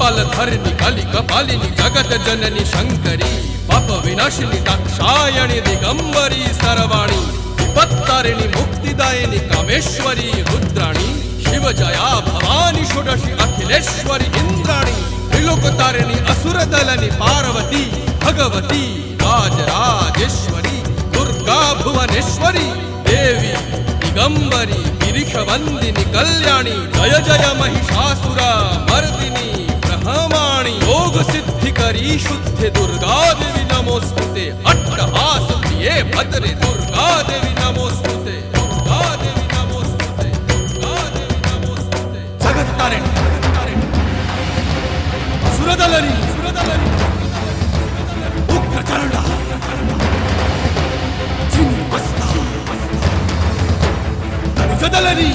कपालधरिणि कलिकपालिनि जगत जननि शंकरी पाप विनाशिनी दाक्षायणि दिगंबरी सर्वाणी विपत्तारिणि मुक्तिदायिनी कामेश्वरी रुद्राणी शिवजया भवानी षोडशी अखिलेश्वरी इंद्राणी त्रिलोकतारिणि असुरदलनि पार्वती भगवती राजराजेश्वरी दुर्गा भुवनेश्वरी देवी दिगंबरी गिरीशवंदिनी कल्याणी जय जय महिषासुर मर्दिनी ब्रह्माणी योग सिद्धिकरी शुद्धे दुर्गा देवी नमोस्तुते अट्टहास प्रिये भद्रे दुर्गा देवी नमोस्तुते दुर्गा देवी नमोस्तुते दुर्गा देवी नमोस्तुते जगत तारिणी सुरदलनी उग्रचंडा चिन्मस्ता दलनी